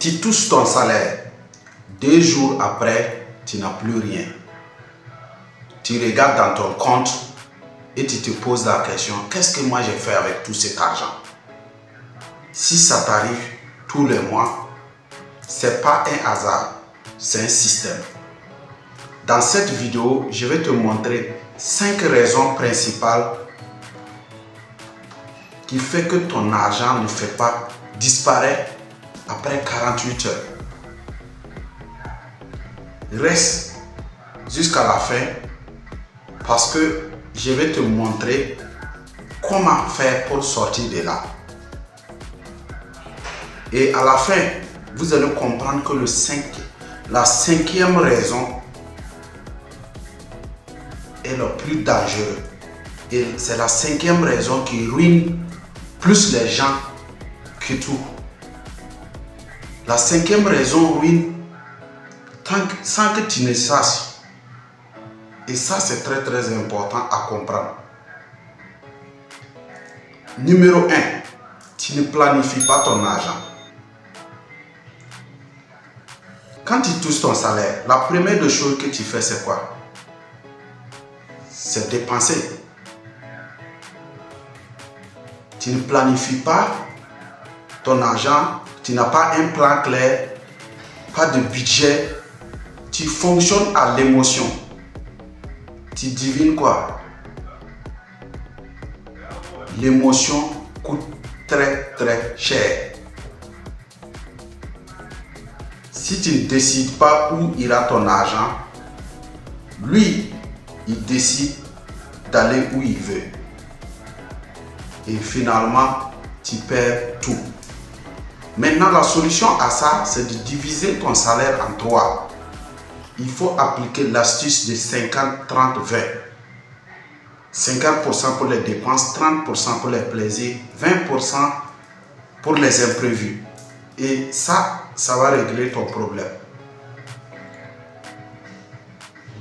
tu touches ton salaire. 2 jours après, tu n'as plus rien. Tu regardes dans ton compte et tu te poses la question, qu'est-ce que moi j'ai fait avec tout cet argent? Si ça t'arrive tous les mois, ce n'est pas un hasard, c'est un système. Dans cette vidéo, je vais te montrer 5 raisons principales qui font que ton argent ne fait pas disparaître après 48 heures. Reste jusqu'à la fin parce que je vais te montrer comment faire pour sortir de là. Et à la fin, vous allez comprendre que la 5e raison est la plus dangereuse. Et c'est la 5e raison qui ruine plus les gens que tout. La 5e raison ruine sans que tu ne saches. Et ça, c'est très très important à comprendre. Numéro 1, tu ne planifies pas ton argent. Quand tu touches ton salaire, la première des choses que tu fais, c'est quoi? C'est dépenser. Tu ne planifies pas ton argent, tu n'as pas un plan clair, pas de budget, tu fonctionnes à l'émotion. Tu devines quoi? L'émotion coûte très très cher. Si tu ne décides pas où ira ton argent, lui, il décide d'aller où il veut. Et finalement, tu perds tout. Maintenant, la solution à ça, c'est de diviser ton salaire en 3. Il faut appliquer l'astuce de 50-30-20. 50% pour les dépenses, 30% pour les plaisirs, 20% pour les imprévus. Et ça va régler ton problème.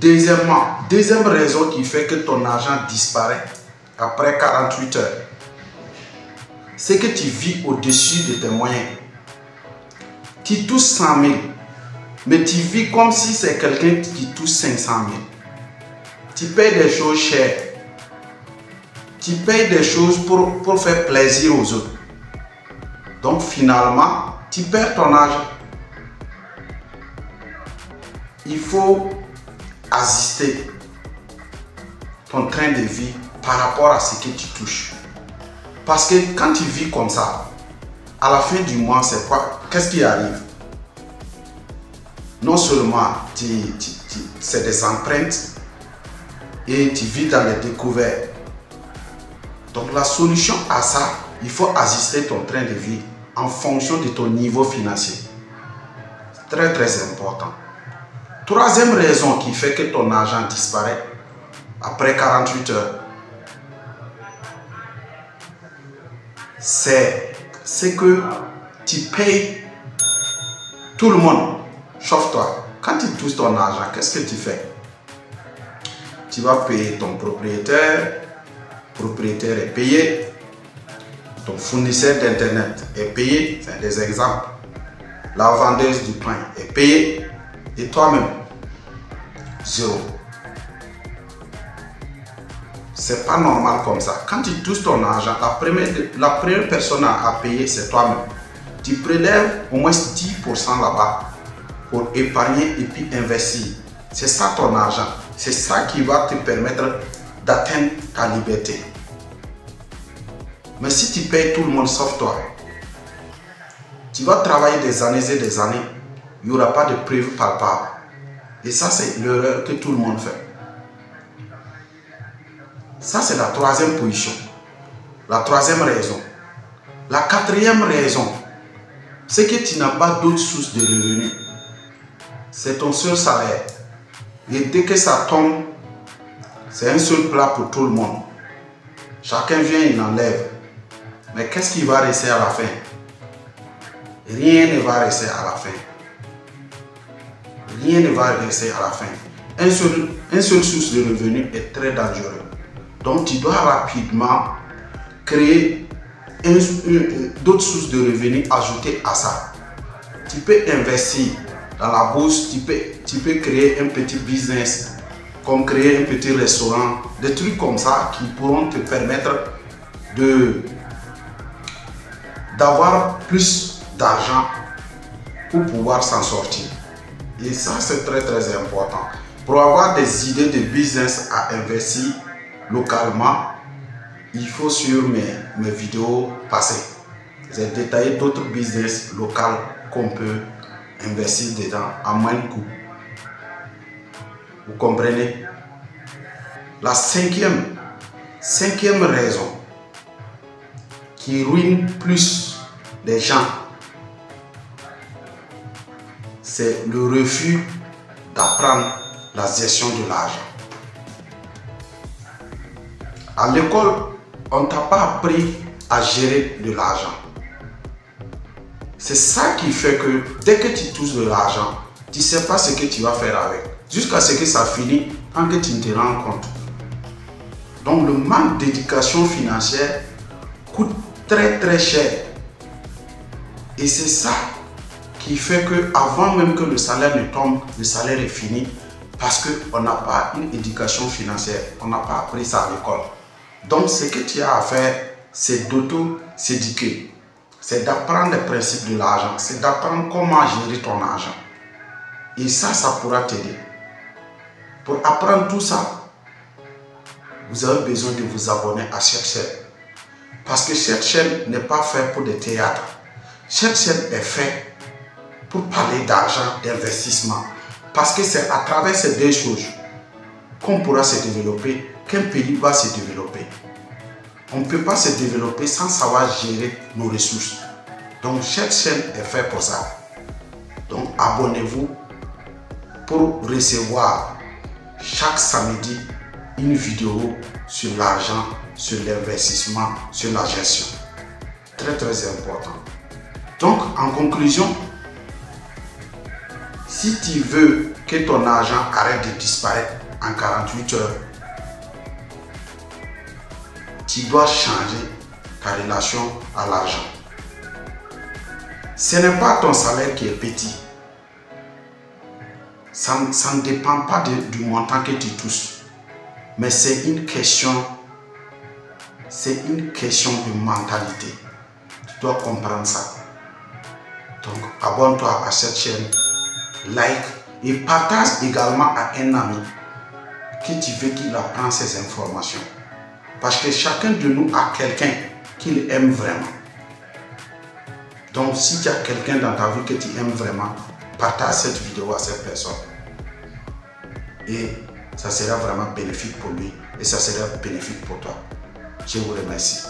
Deuxièmement, deuxième raison qui fait que ton argent disparaît après 48 heures, c'est que tu vis au-dessus de tes moyens. Tu touches 100 000, mais tu vis comme si c'est quelqu'un qui touche 500 000. Tu payes des choses chères. Tu payes des choses pour faire plaisir aux autres. Donc finalement, tu perds ton argent. Il faut ajuster ton train de vie par rapport à ce que tu touches. Parce que quand tu vis comme ça, à la fin du mois, c'est quoi? Qu'est-ce qui arrive? Non seulement c'est des empreintes et tu vis dans les découvertes. Donc la solution à ça, il faut ajuster ton train de vie en fonction de ton niveau financier. C'est très très important. Troisième raison qui fait que ton argent disparaît après 48 heures, c'est que tu payes tout le monde, sauf toi. Quand tu touches ton argent, qu'est-ce que tu fais? Tu vas payer ton propriétaire est payé, ton fournisseur d'internet est payé, c'est des exemples. La vendeuse du pain est payée et toi-même, zéro. C'est pas normal comme ça. Quand tu touches ton argent, la première personne à payer, c'est toi-même. Tu prélèves au moins 10% là-bas pour épargner et puis investir. C'est ça ton argent. C'est ça qui va te permettre d'atteindre ta liberté. Mais si tu payes tout le monde sauf toi, tu vas travailler des années et des années, il n'y aura pas de preuve palpable. Et ça, c'est l'erreur que tout le monde fait. Ça, c'est la troisième position. La troisième raison. La quatrième raison, c'est que tu n'as pas d'autres sources de revenus. C'est ton seul salaire. Et dès que ça tombe, c'est un seul plat pour tout le monde. Chacun vient, il enlève. Mais qu'est-ce qui va rester à la fin? Rien ne va rester à la fin. Rien ne va rester à la fin. Un seul source de revenus est très dangereux. Donc tu dois rapidement créer d'autres sources de revenus ajoutées à ça. tu peux investir dans la bourse, tu peux créer un petit business, comme créer un petit restaurant, des trucs comme ça qui pourront te permettre d'avoir plus d'argent pour pouvoir s'en sortir. Et ça, c'est très très important. Pour avoir des idées de business à investir localement, il faut sur mes vidéos passées. J'ai détaillé d'autres business locaux qu'on peut investir dedans à moindre coût. Vous comprenez? La cinquième raison qui ruine plus les gens, c'est le refus d'apprendre la gestion de l'argent. À l'école, on ne t'a pas appris à gérer de l'argent. C'est ça qui fait que dès que tu touches de l'argent, tu ne sais pas ce que tu vas faire avec. Jusqu'à ce que ça finisse, tant que tu ne te rends compte. Donc le manque d'éducation financière coûte très très cher. Et c'est ça qui fait que avant même que le salaire ne tombe, le salaire est fini parce qu'on n'a pas une éducation financière. On n'a pas appris ça à l'école. Donc ce que tu as à faire, c'est d'auto-s'éduquer. C'est d'apprendre les principes de l'argent. C'est d'apprendre comment gérer ton argent. Et ça pourra t'aider. Pour apprendre tout ça, vous avez besoin de vous abonner à cette chaîne. Parce que cette chaîne n'est pas faite pour des théâtres. Cette chaîne est faite pour parler d'argent, d'investissement. Parce que c'est à travers ces deux choses qu'on pourra se développer, qu'un pays va se développer. On ne peut pas se développer sans savoir gérer nos ressources. Donc cette chaîne est faite pour ça. Donc abonnez-vous pour recevoir chaque samedi une vidéo sur l'argent, sur l'investissement, sur la gestion. Très très important. Donc en conclusion, si tu veux que ton argent arrête de disparaître en 48 heures, tu dois changer ta relation à l'argent. Ce n'est pas ton salaire qui est petit. Ça ne dépend pas du montant que tu touches. Mais c'est une question de mentalité. Tu dois comprendre ça. Donc, abonne-toi à cette chaîne, like et partage également à un ami que tu veux qu'il apprenne ces informations. Parce que chacun de nous a quelqu'un qu'il aime vraiment. Donc, si tu as quelqu'un dans ta vie que tu aimes vraiment, partage cette vidéo à cette personne. Et ça sera vraiment bénéfique pour lui et ça sera bénéfique pour toi. Je vous remercie.